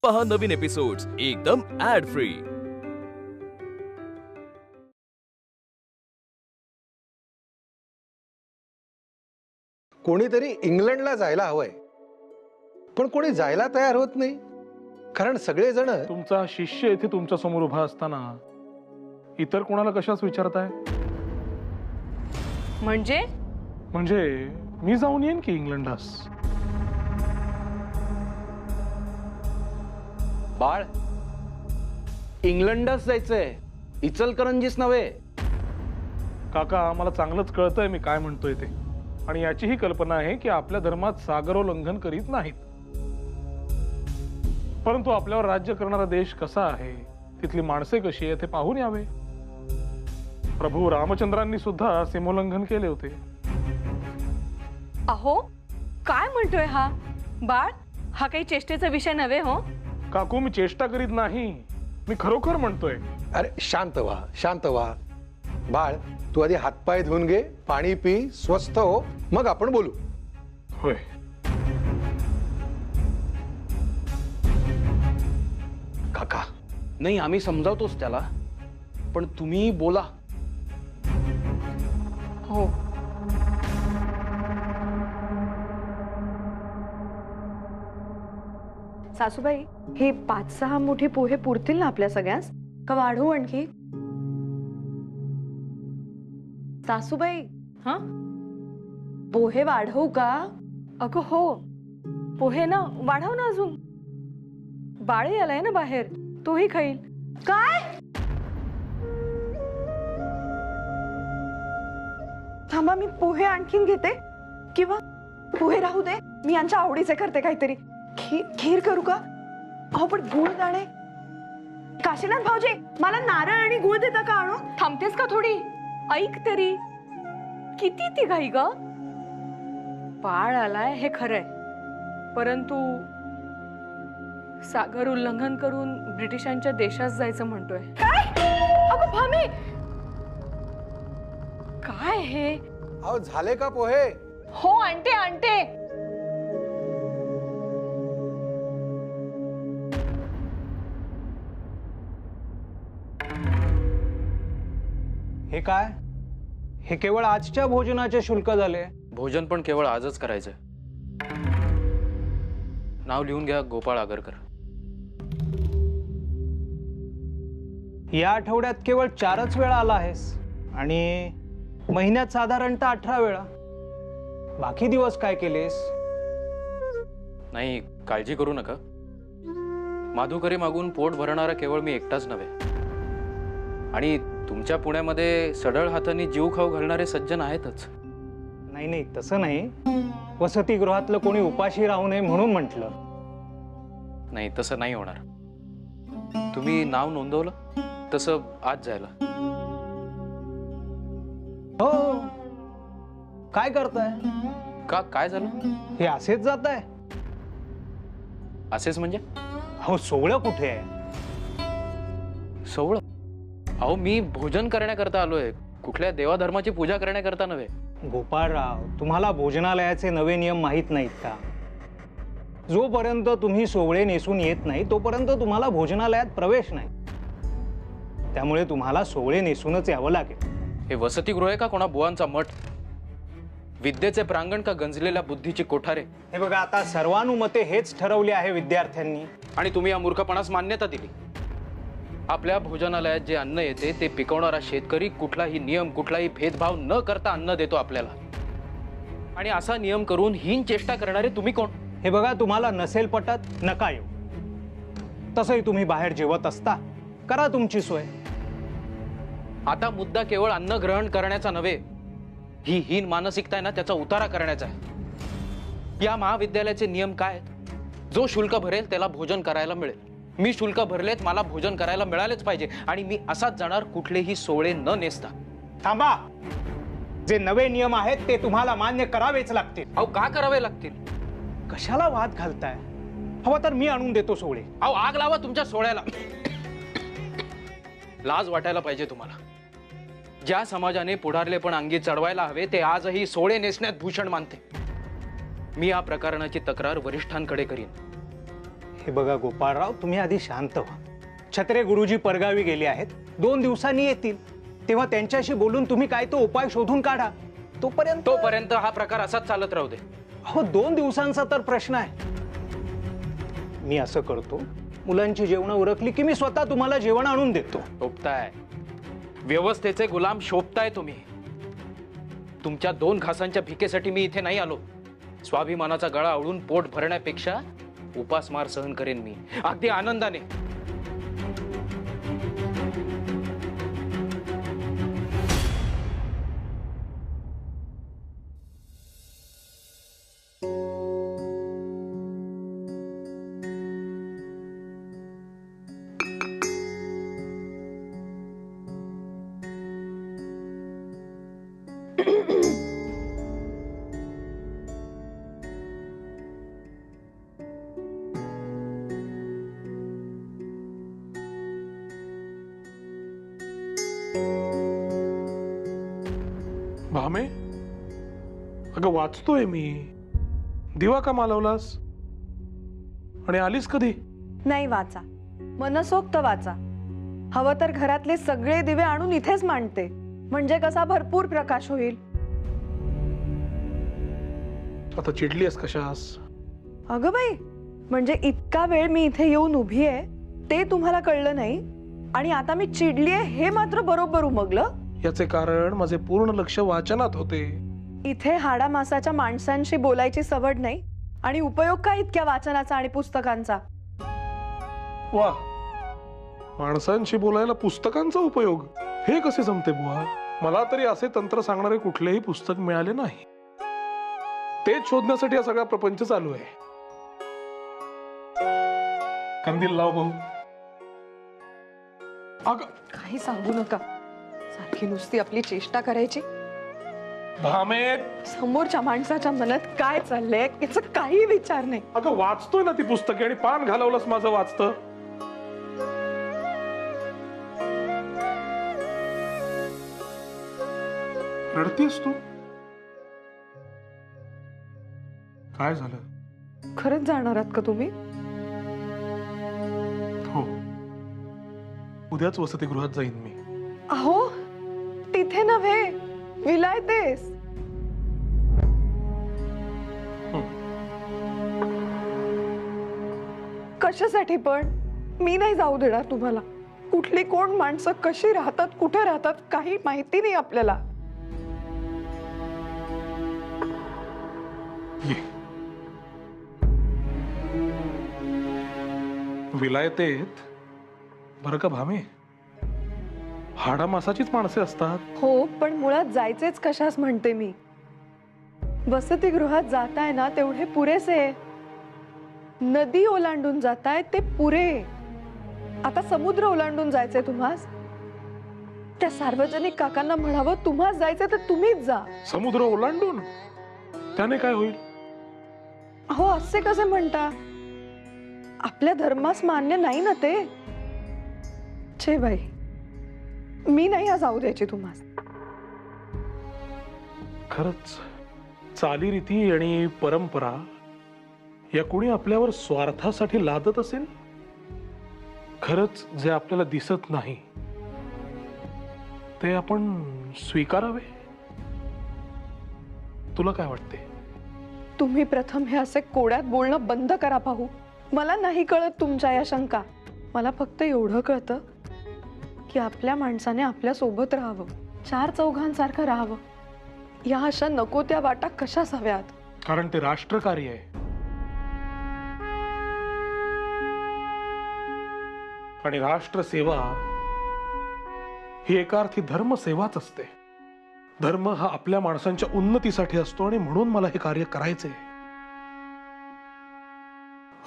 पहा नवीन एपिसोड्स एकदम add free. कोणीतरी इंग्लंडला जायला हवंय, पण कोणी जायला तयार होत नाही, कारण सगळेजण तुमचा शिष्य इथे तुमच्या समोर उभा असताना इतर कोणाला कशाच विचारताय? म्हणजे मी जाऊन येईन की इंग्लंडास? बाळ, इंग्लंडच जायचंय, इचलकरंजीच नव्हे. काका, मला चांगलंच कळतंय मी काय म्हणतोय ते, आणि याचीही कल्पना आहे की आपल्या धर्मात सागरोल्लंघन करीत नाहीत. परंतु आपल्यावर राज्य करणारा देश कसा आहे, तिथली माणसे कशी आहे ते पाहून यावे. प्रभू रामचंद्रांनी सुद्धा सीमोल्लंघन केले होते. अहो, काय म्हणतोय हा बाळ? हा काही चेष्टेचा विषय नव्हे हो. काकू, मी चेष्टा करीत नाही, मी खरोखर म्हणतोय. अरे शांत व्हा, शांत व्हा. बाळ, तू आधी हातपाय धुवून घे, पाणी पी, स्वस्थ हो, मग आपण बोलू. होय. काका, नाही, आम्ही समजावतोच त्याला, पण तुम्ही बोला. हो. सासूबाई, हे 5-6 मोठे पोहे पुरतील ना आपल्या सगळ्यास, का वाढवू आणखी? सासूबाई, हा, पोहे वाढवू का? अगं हो, पोहे ना वाढव ना अजून. बाळे आलाय ना बाहेर, तोही खाईल. काय? थांबा, मी पोहे आणखीन घेते, किंवा पोहे राहू दे, मी यांच्या आवडीचे करते काहीतरी. खीर करू का? अहो पण गुळ दाणे. काशीनाथ भाऊजी, मला नारळ आणि गुळ देता का आणू? थांबतेस का थोडी? ऐक तरी, किती ती घाई ग? बाळ आलाय हे खरंय, परंतु सागर उल्लंघन करून ब्रिटिशांच्या देशात जायचं म्हणतोय. काय? अगं भामी, काय हे? अहो, झाले का पोहे? हो, आणते आणते. हे काय? हे केवळ आजच्या भोजनाचे शुल्क झाले. भोजन पण केवळ आजच करायचंय. नाव लिहून घ्या, गोपाळ आगरकर. या आठवड्यात केवळ 4च वेळा आला आहेस, आणि महिन्यात साधारणतः 18 वेळा. बाकी दिवस काय केलेस? नाही, काळजी करू नका. माधुकरी मागून पोट भरणारा केवळ मी एकटाच नव्हे, आणि तुमच्या पुण्यामध्ये सढळ हातांनी जीव खाऊ घालणारे सज्जन आहेतच. नाही, तसं नाही. वसतिगृहातलं कोणी उपाशी राहू नये म्हणून म्हटलं. नाही, तसं नाही होणार. तुम्ही नाव नोंदवलं तसं आज जायला. हो. काय करताय? का, काय झालं? हे असेच जात आहे? असेच म्हणजे? हो, सोहळं कुठे आहे? सोहळं? अहो, मी भोजन करण्याकरता आलोय, कुठल्या देवाधर्माची पूजा करण्याकरता नव्हे. गोपाळराव, तुम्हाला भोजनालयाचे नवे नियम माहीत नाहीत का? जोपर्यंत तुम्ही सोवळे नेसून येत नाही तोपर्यंत तुम्हाला भोजनालयात प्रवेश नाही. त्यामुळे तुम्हाला सोवळे नेसूनच यावं लागेल. हे वसतिगृह आहे का कोणा बुवांचा मठ? विद्येचे प्रांगण का गंजलेल्या बुद्धीची कोठारे? हे बघा, आता सर्वानुमते हेच ठरवले आहे विद्यार्थ्यांनी, आणि तुम्ही या मूर्खपणास मान्यता दिली. आपल्या भोजनालयात जे अन्न येते ते पिकवणारा शेतकरी कुठलाही नियम, कुठलाही भेदभाव न करता अन्न देतो आपल्याला, आणि असा नियम करून हीन चेष्टा करणारे तुम्ही कोण? हे बघा, तुम्हाला नसेल पटत नका येऊ. तसंही तुम्ही बाहेर जेवत असता, करा तुमची सोय. आता मुद्दा केवळ अन्न ग्रहण करण्याचा नव्हे, ही हीन मानसिकता आहे ना, त्याचा उतारा करण्याचा आहे. या महाविद्यालयाचे नियम काय आहेत? जो शुल्क भरेल त्याला भोजन करायला मिळेल. मी शुल्क भरलेत, मला भोजन करायला मिळालेच पाहिजे, आणि मी असाच जाणार, कुठलेही सोळे न नेसता. थांबा. जे नवे नियम आहेत ते तुम्हाला मान्य करावेच लागतील. अहो, का करावे लागतील? कशाला वाद घालताय? हवं तर मी आणून देतो सोळे. अहो, आग लावा तुमच्या सोहळ्याला. लाज वाटायला पाहिजे तुम्हाला. ज्या समाजाने पुढारलेपण अंगी चढवायला हवे ते आजही सोळे नेसण्यात भूषण मानते. मी या प्रकरणाची तक्रार वरिष्ठांकडे करीन. हे बघा गोपाळराव, तुम्ही आधी शांत व्हा. छत्रे गुरुजी परगावी गेले आहेत, 2 दिवसांनी येतील. तेव्हा त्यांच्याशी बोलून तुम्ही काय तो उपाय शोधून काढा. तोपर्यंत हा प्रकार असाच चालत राहू दे. हो, 2 दिवसांचा तर प्रश्न आहे. मी असं करतो, मुलांची जेवण उरकली की मी स्वतः तुम्हाला जेवण आणून देतो. शोभताय, व्यवस्थेचे गुलाम शोभताय तुम्ही. तुमच्या 2 घासांच्या भिकेसाठी मी इथे नाही आलो. स्वाभिमानाचा गळा आवळून पोट भरण्यापेक्षा उपासमार सहन करेन मी, अगदी आनंदाने. भामे, अगं वाचतोय मी. दिवा का मालवलास आणि आलीस कधी? नाही, वाचा, मनसोक्त वाचा. हवं तर घरातले सगळे दिवे आणून इथेच मांडते, म्हणजे कसा भरपूर प्रकाश होईल. आता चिडलीस कशास? अगं बाई, म्हणजे इतका वेळ मी इथे येऊन उभी आहे ते तुम्हाला कळलं नाही, आणि आता मी चिडलीये हे मात्र बरोबर उमगलं. याचे कारण माझे पूर्ण लक्ष वाचनात होते. इथे हाडामासाच्या माणसांशी बोलायची सवड नाही, आणि उपयोग काय इतक्या वाचनाचा आणि पुस्तकांचा? वा, माणसांशी बोलायला पुस्तकांचा उपयोग, हे कसे जमते बुवा? मला तरी असे तंत्र सांगणारे कुठलेही पुस्तक मिळाले नाही. तेच शोधण्यासाठी हा सगळा प्रपंच चालू आहे. कंदील लाव भाऊ. अगं काही सांगू नका, सारखी नुसती आपली चेष्टा करायची. भामे, समोरच्या माणसाच्या मनात काय चाललंय याचा काही विचार नाही. अगं वाचतोय ना ती पुस्तके आणि पान घालवलंस माझं वाचतं. रडतेस तू? काय झालं? खरंच जाणार आहात का तुम्ही? हो, उद्याच वसतिगृहात जाईन मी. अहो, तिथे नव्हे, विलायतेस. कशासाठी पण? मी नाही जाऊ देणार तुम्हाला. कुठली कोण माणसं कशी राहतात, कुठे राहतात, काही माहिती नाही आपल्याला. विलायतेत बरं का भामे, हाडामासाचीच माणसे असतात. हो, पण मुळात जायचेच कशास म्हणते मी. वसतिगृहात जाताय ना तेवढे पुरेसे. नदी ओलांडून जाताय ते पुरे. आता समुद्र ओलांडून जायचंय तुम्हास? त्या सार्वजनिक काकांना म्हणावं, तुम्हास जायचंय तर तुम्हीच जा. समुद्र ओलांडून त्याने काय होईल? हो, असे कसे म्हणता? आपल्या धर्मास मान्य नाही ना ते. छे बाई, मी नाही हा जाऊ द्यायची तुम्हास. खरंच चालीरीती आणि परंपरा या कोणी आपल्यावर स्वार्थासाठी लादत असेल? खरंच जे आपल्याला दिसत नाही ते आपण स्वीकारावे. तुला काय वाटते? तुम्ही प्रथम हे असे कोड्यात बोलणं बंद करा पाहू. मला नाही कळत तुमच्या या शंका. मला फक्त एवढं कळतं की आपल्या माणसाने आपल्या सोबत राहावं, 4 चौघांसारखं राहावं. या अशा नको त्या वाटा कशाच हव्यात? कारण ते राष्ट्रकार्य आहे. आणि राष्ट्रसेवा ही एका अर्थी धर्मसेवाच असते. धर्म हा आपल्या माणसांच्या उन्नतीसाठी असतो आणि म्हणून मला हे कार्य करायचंय.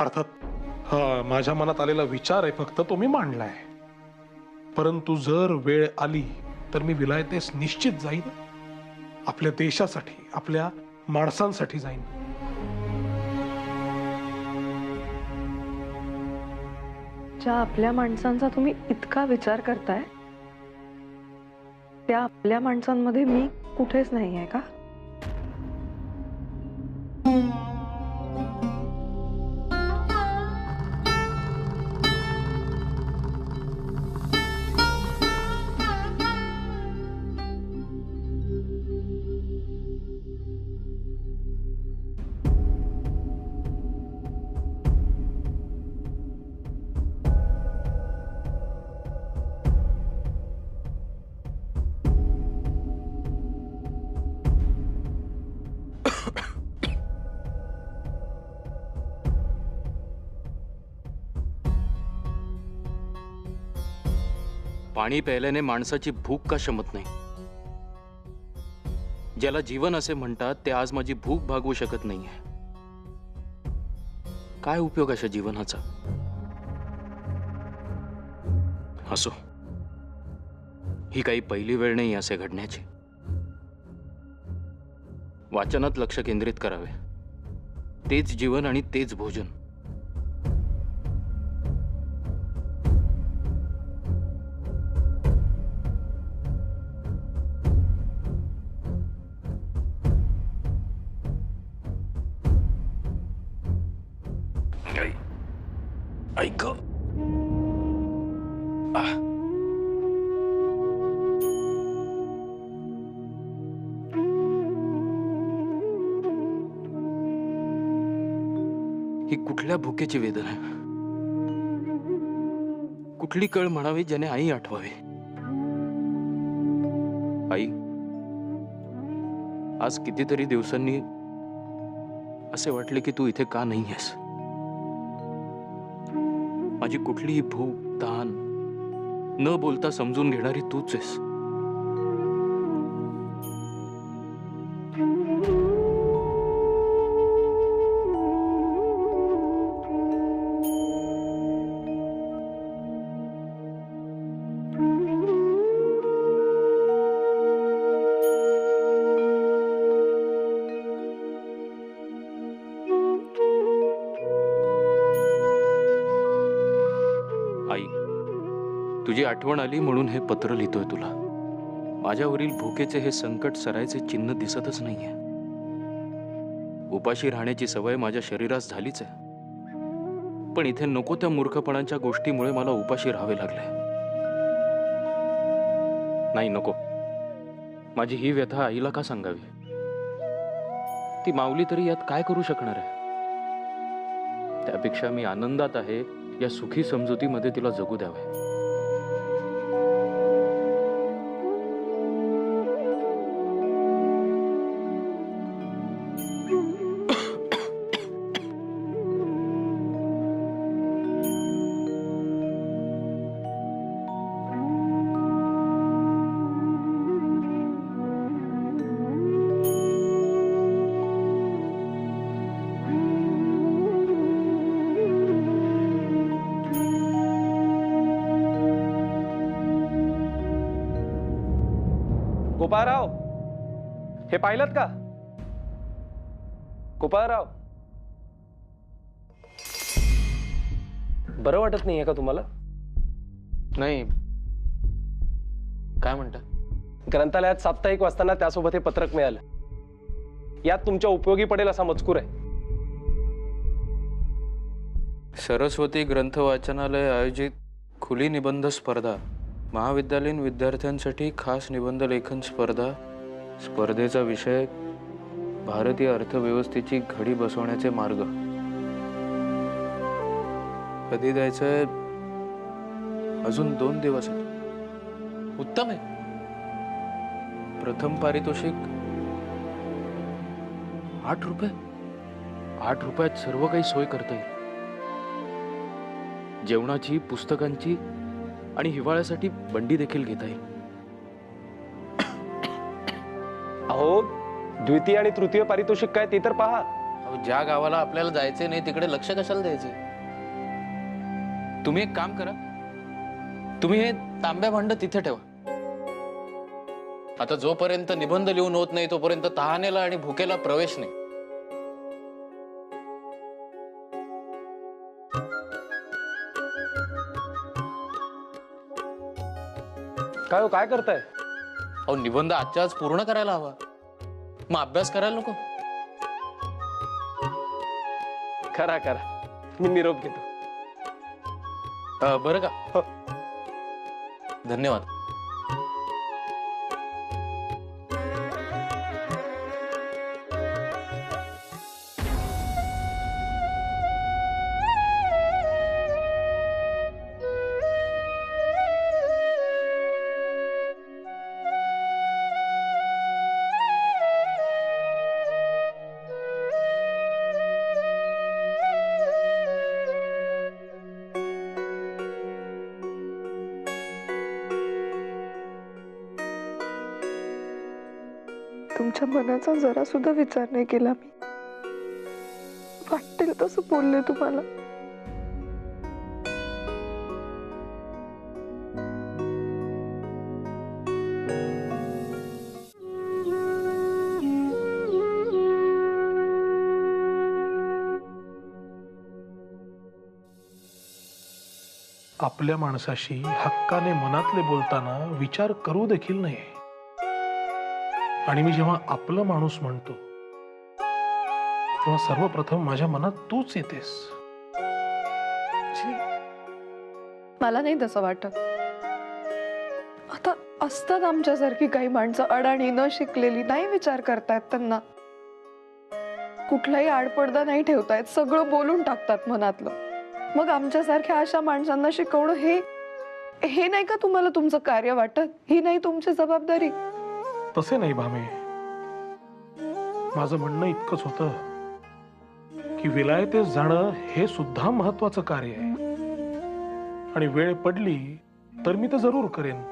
अर्थात हा माझ्या मनात आलेला विचार आहे, फक्त तो मी मांडलाय. परंतु जर वेळ आली तर मी विलायतेस निश्चित जाईन. आपल्या देशासाठी, आपल्या माणसांसाठी जाईन. ज्या आपल्या माणसांचा तुम्ही इतका विचार करताय त्या आपल्या माणसांमध्ये मी कुठेच नाही आहे का? पाणी प्यायल्याने माणसाची भूक का शमत नाही? ज्याला जीवन असे म्हणतात ते आज माझी भूक भागवू शकत नाहीये. काय उपयोग अशा जीवनाचा? असो, ही काही पहिली वेळ नाही असे घडण्याची. वाचनात लक्ष केंद्रित करावे. तेच जीवन आणि तेच भोजन. ऐक. ही कुठल्या भुकेची वेदना आहे? कुठली कळ म्हणावी ज्याने आई आठवावी? आई, आज कितीतरी दिवसांनी असे वाटले की तू इथे का नाही आहेस. माझी कुठलीही भूक तहान न बोलता समजून घेणारी तूच आहेस. आई, तुझी आठवण आली म्हणून हे पत्र लिहितोय तुला. माझ्यावरील भुकेचे हे संकट सरायचे चिन्ह दिसतच नाहीये. उपाशी राहण्याची सवय माझ्या शरीरास झालीच आहे, पण इथे नको त्या मूर्खपणाच्या गोष्टीमुळे मला उपाशी राहावे लागले. नाही, नको. माझी ही व्यथा आईला का सांगावी? ती माऊली तरी यात काय करू शकणार आहे? त्यापेक्षा मी आनंदात आहे या सुखी समजुतीमध्ये तिला जगू द्यावे. गोपाळराव, हे पाहिलं का? गोपाळराव, बरं वाटत नाहीये का तुम्हाला? नाही, काय म्हणता? ग्रंथालयात साप्ताहिक वाचताना त्यासोबत हे पत्रक मिळालं. यात तुमच्या उपयोगी पडेल असा मजकूर आहे. सरस्वती ग्रंथ वाचनालय आयोजित खुली निबंध स्पर्धा, महाविद्यालयीन विद्यार्थ्यांसाठी खास निबंध लेखन स्पर्धा. स्पर्धेचा विषय भारतीय अर्थव्यवस्थेची घडी बसवण्याचे मार्ग. कधी द्यायचंय? अजून 2 दिवस आहेत. उत्तम आहे. प्रथम पारितोषिक 8 रुपये. 8 रुपयात सर्व काही सोय करता येईल. जेवणाची, पुस्तकांची आणि हिवाळ्यासाठी बंडी देखील घेता येईल. अहो, द्वितीय आणि तृतीय पारितोषिक काय ते तर पहा. ज्या गावाला आपल्याला जायचे नाही तिकडे लक्ष कशाला द्यायचे? तुम्ही एक काम करा, तुम्ही हे तांब्या भांड तिथे ठेवा. आता जोपर्यंत निबंध लिहून होत नाही तोपर्यंत तहानेला आणि भुकेला प्रवेश नाही. काय हो, काय करताय? अहो, निबंध आजच्या आज पूर्ण करायला हवा. मग अभ्यास करायला नको? करा करा, मी निरोप घेतो. बरं का? हो. धन्यवाद. तुमच्या मनाचा जरा सुद्धा विचार नाही केला मी. वाटेल तसं बोलले तुम्हाला. आपल्या माणसाशी हक्काने मनातले बोलताना विचार करू देखील नाही. आणि मी जेव्हा आपलं माणूस म्हणतो तेव्हा सर्वप्रथम माझ्या मनात तूच येतेस. मला नाही तसं वाटत. आता असतात आमच्यासारखी काही माणसं अडाणी, न शिकलेली, नाही विचार करतायत, त्यांना कुठलाही आडपडदा नाही ठेवतायत, सगळं बोलून टाकतात मनातलं. मग आमच्यासारख्या अशा माणसांना शिकवणं हे नाही का तुम्हाला तुमचं कार्य वाटत? ही नाही तुमची जबाबदारी? तसे नाही भामे, माझं म्हणणं इतकंच होतं की विलायतेस जाणं हे सुद्धा महत्वाचं कार्य आहे. आणि वेळ पडली तर मी ते जरूर करेन.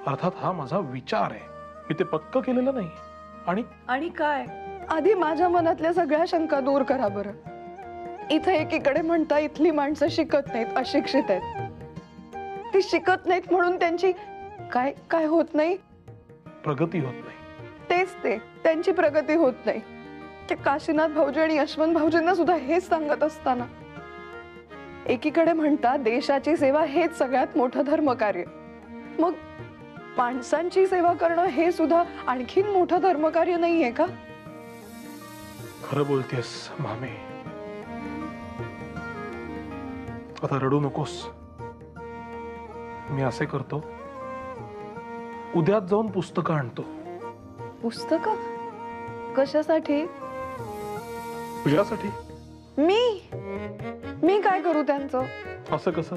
अर्थात हा माझा विचार आहे, मी ते पक्क केलेलं नाही. आणि काय, आधी माझ्या मनातल्या सगळ्या शंका दूर करा बरं. इथे एकीकडे म्हणता इथली माणसं शिकत नाहीत, अशिक्षित आहेत. ती शिकत नाहीत म्हणून त्यांची काय काय होत नाही? प्रगती होत नाही. तेच ते, त्यांची प्रगती होत नाही. ते काशीनाथ भाऊजी आणि यशवंत भाऊजींना सुद्धा हेच सांगत असताना एकीकडे म्हणता देशाची सेवा हेच सगळ्यात मोठं धर्मकार्य. मग माणसांची सेवा करणं हे सुद्धा आणखीन मोठं धर्मकार्य नाहीये का? खरं बोलतेस मामे. आता रडू नकोस. मी असे करतो, उद्याच जाऊन पुस्तकं आणतो. पुस्तकं? कशासाठी? तुझ्यासाठी. मी काय करू त्यांचं? असं कसं?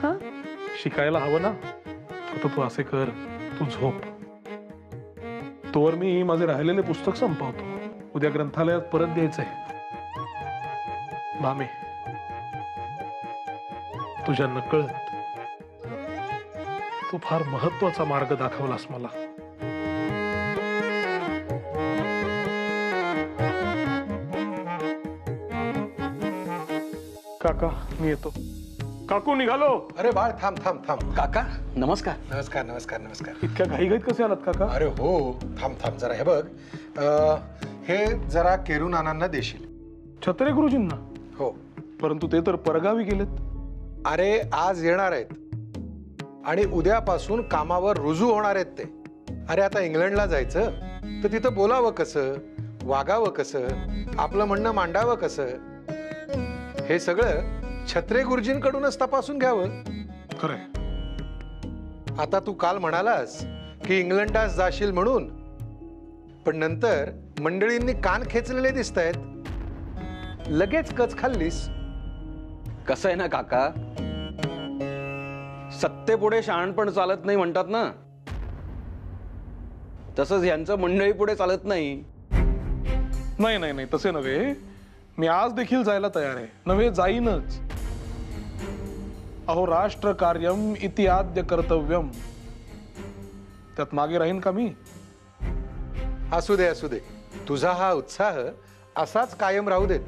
हा, शिकायला हवं ना. आता तू असे कर, तू झोप. तोवर मी माझे राहिलेले पुस्तक संपवतो. उद्या ग्रंथालयात परत द्यायचंय. मामे, तुझ्या नकळत तू फार महत्वाचा मार्ग दाखवलास मला. काका, मी येतो. काकू, निघालो. अरे बाळ, थांब थांब थांब. काका नमस्कार. नमस्कार नमस्कार नमस्कार. इतक्या घाईघाईत कसे आलात काका? अरे हो, थांब थांब जरा. हे बघ, हे जरा केरू नानांना देशील. छत्रे गुरुजींना? हो. परंतु ते तर परगावी गेलेत. अरे आज येणार आहेत आणि उद्यापासून कामावर रुजू होणार आहेत ते. अरे आता इंग्लंडला जायचं तर तिथं बोलावं कसं, वागावं कसं, आपलं म्हणणं मांडावं कसं, हे सगळं छत्रे गुरुजींकडूनच तपासून घ्यावं. खरंय. आता तू काल म्हणालास की इंग्लंडास जाशील म्हणून, पण नंतर मंडळींनी कान खेचलेले दिसत आहेत. लगेच कच खाल्लीस. कसं आहे ना काका, सत्तेपुढे शहाणपण चालत नाही म्हणतात ना, तसंच यांचं मंडळी पुढे चालत नाही. नाही नाही नाही, तसे नव्हे. मी आज देखील जायला तयार आहे. नव्हे, जाईनच. अहो, राष्ट्र कार्यम इति आद्य कर्तव्यम. त्यात मागे राहीन का मी? असू दे असू दे, तुझा हा उत्साह असाच कायम राहू देत.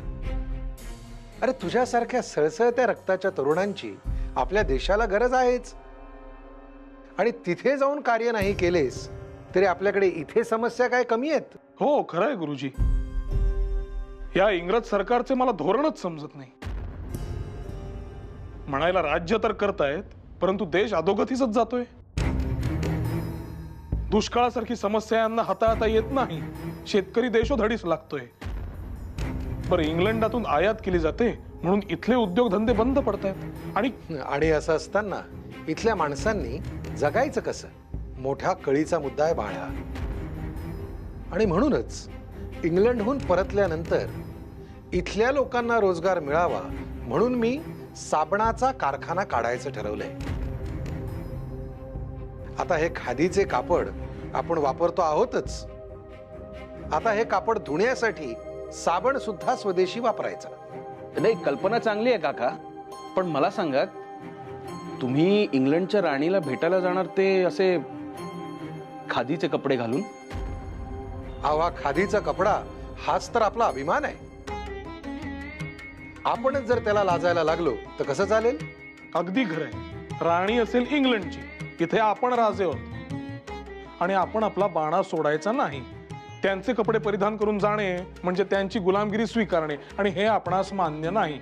अरे तुझ्यासारख्या सळसळत्या रक्ताच्या तरुणांची आपल्या देशाला गरज आहेच. आणि तिथे जाऊन कार्य नाही केलेस तरी आपल्याकडे इथे समस्या काय कमी आहेत? हो, खरंय गुरुजी. या इंग्रज सरकारचे मला धोरणच समजत नाही. म्हणायला राज्य तर करतायत, परंतु देश अधोगतीच जातोय. दुष्काळासारखी समस्या यांना हाताळता येत नाही. शेतकरी देशोधडीच लागतोय. बरं, इंग्लंडातून आयात केली जाते म्हणून इथले उद्योगधंदे बंद पडतायत. आणि असं असताना इथल्या माणसांनी जगायचं कसं? मोठ्या कळीचा मुद्दा आहे बाळा. आणि म्हणूनच इंग्लंडहून परतल्यानंतर इथल्या लोकांना रोजगार मिळावा म्हणून मी साबणाचा कारखाना काढायचं ठरवलंय. आता हे खादीचे कापड आपण वापरतो आहोतच. आता हे कापड धुण्यासाठी साबण सुद्धा स्वदेशी वापरायचा. नाही, कल्पना चांगली आहे काका, पण मला सांगा, तुम्ही इंग्लंडच्या राणीला भेटायला जाणार ते असे खादीचे कपडे घालून? अहो हा खादीचा कपडा हाच तर आपला अभिमान आहे. आपणच जर त्याला लाजायला लागलो तर कसं चालेल? अगदी खरंय. राणी असेल इंग्लंडची, इथे आपण राजे आहोत आणि आपण आपला बाणा सोडायचा नाही. त्यांचे कपडे परिधान करून जाणे म्हणजे त्यांची गुलामगिरी स्वीकारणे आणि हे आपणास मान्य नाही.